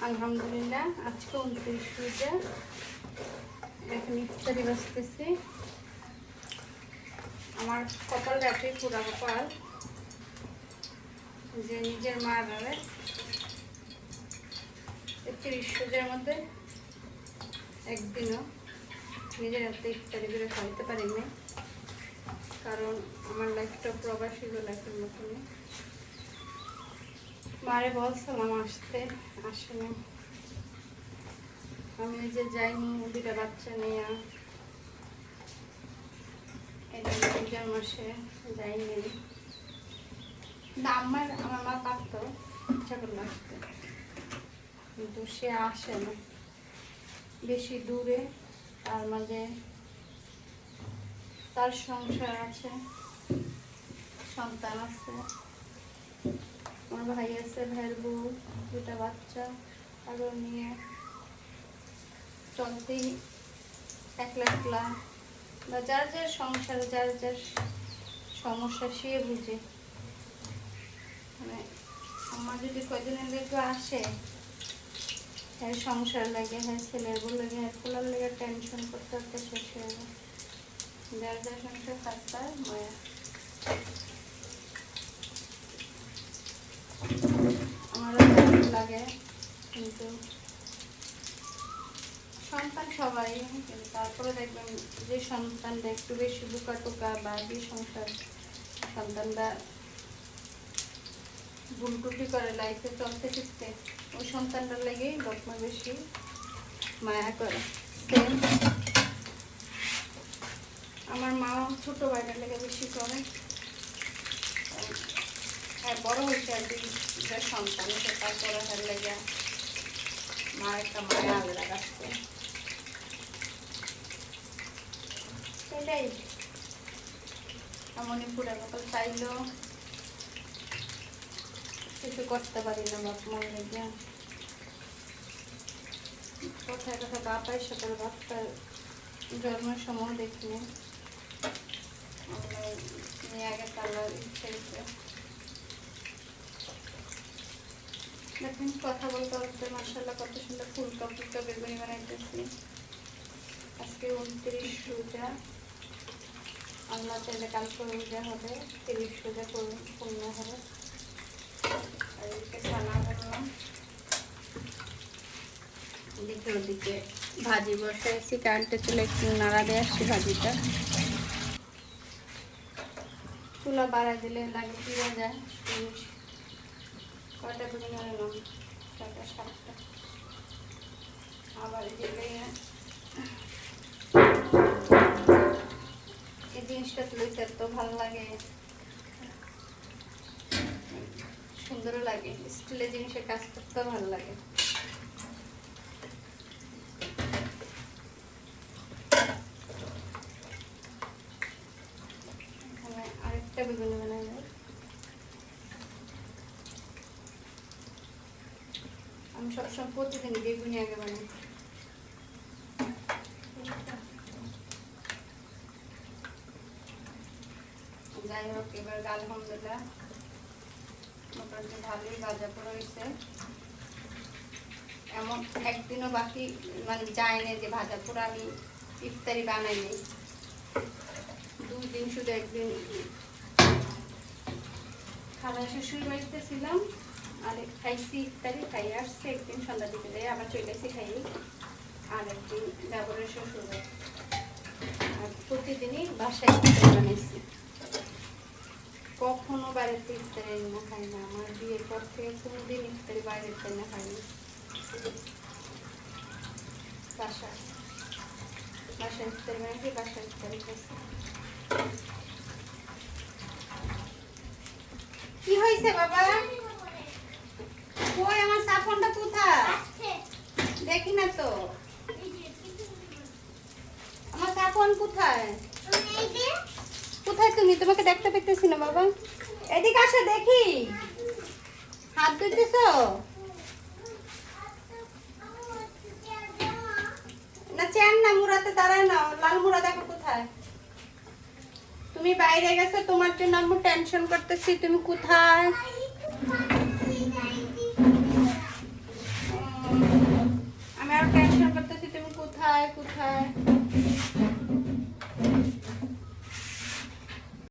আলহামদুলিল্লাহ আজকে 29 রোজা। এখন ইফতারি বাজতেছে। আমার কপালটা এতই পুরা কপাল যে নিজের মার 30 রোজার মধ্যে একদিনও নিজের হাতে ইফতারি করে খাইতে পারিনি, কারণ আমার লাইফটা প্রবাসী লাইফের মতনই। মারে বলছিলাম আসতে, আসেনি। আমি ওই যে যাইনি, দুটা বাচ্চা নিয়ে এটা রমজান মাসে যাইনি। আমার মা পারত, ইচ্ছা করলে আসতে, কিন্তু সে আসে না, বেশি দূরে। তার মাঝে তার সংসার আছে, সন্তান আছে, আমার ভাই আছে, ভাইয়ের বউ, দুটা বাচ্চা, আরো নিয়ে চলতেই একলা একলা। বা যার যার সংসার, যার যার সমস্যা সে বুঝে। মানে আমার যদি কয়দিনের লেগে আসে, হ্যাঁ সংসার লাগে, হ্যাঁ ছেলের বউ লাগে, হ্যাঁ খোলার লেগে টেনশন করতে করতে শেষ হয়ে যায়। যার যার সংসার থাকতে মায়া। আমারও লাগে, কিন্তু সন্তান সবাই, কিন্তু তারপরে দেখবেন যে সন্তানটা একটু বেশি বোকা টোকা বা যে সংসার সন্তানরা ভুল টুটি করে লাইফে চলতে ফিরতে, ওই সন্তানটার লেগেই লোকমা বেশি মায়া করে। আমার মাও ছোট ভাইটার লেগে বেশি করে। হ্যাঁ বড় হয়েছে আর কি, সন্তান হয়েছে, তারপরে হ্যাঁ লেগে মার একটা মায়া আলাদা রাখছে। সেটাই এমনই পুরা কপাল, চাইলেও কিছু করতে পারি না বাপ মার লেগে। কোথায় কোথায় বাপ আইসা করে বাপটার জন্মের সময় দেখিনি, নিয়ে আগে তাল্লার ইচ্ছে ইচ্ছে। দেখুন কথা বলতে বলতে মাশাআল্লাহ কত সুন্দর ফুলকা ফুলকা বেগুনি বানাইতেছি। আজকে 29 রোজা, আল্লাহ চাইলে কালকে রোজা হবে, 30 রোজা পূর্ণ হবে। আর এদিকে খানা করলাম, এদিকে ওদিকে ভাজি বসাইছি, কারেন্টে চলে একটু নাড়া দিয়ে আসছি ভাজিটা। চুলা বাড়া দিলে লাগে পুড়ে যায়। কয়টা বেগুনি আনলাম, 6টা 7টা। আবার এই জিনিসটা তুলতে এত ভালো লাগে, সুন্দরও লাগে। স্টিলের জিনিসের কাজ করতেও ভালো লাগে। এখানে আরেকটা বেগুনি বানাই যায়। আমি সবসময় প্রতিদিন বেগুনি আগে বানাই। যাই হোক, এবার আলহামদুলিল্লাহ মোটামুটি ভালোই ভাজা পড়া হয়েছে। এমন একদিনও বাকি মানে যায় না যে ভাজা পোড়া আমি ইফতারি বানাইনি। 2 দিন শুধু, একদিন খালা শ্বশুর বাড়িতে ছিলাম আর খাইছি, ইফতারি খাই আসছে, একদিন সন্ধ্যা দিকে যাই আবার চলে এসে খাই, আর একদিন ব্যবহারের শ্বশুর বাড়ি। আর প্রতিদিনই বাসায় ইফতারি বানাইছি, কখনো বাড়িতে ইফতারি না খাই না। আমার বিয়ের পর থেকে কোনোদিন ইফতারি বাইরের না খাইনি। বাসায় ইফতারি বানাইছি, বাসায় ইফতারি খাইছি। কি হয়েছে বাবা? কই আমার সাফনটা কোথায়? দেখি না তো আমার সাফন কোথায়। কোথায় তুমি? তোমাকে দেখতে পেতেছি না বাবা। এদিকে আসো দেখি, হাত ধুইতেছো না? চেন না, মুড়াতে দাঁড়ায় না, লাল মুড়া দেখো কোথায়। তুমি বাইরে গেছো, তোমার জন্য আমি টেনশন করতেছি, তুমি কোথায়? কোথায়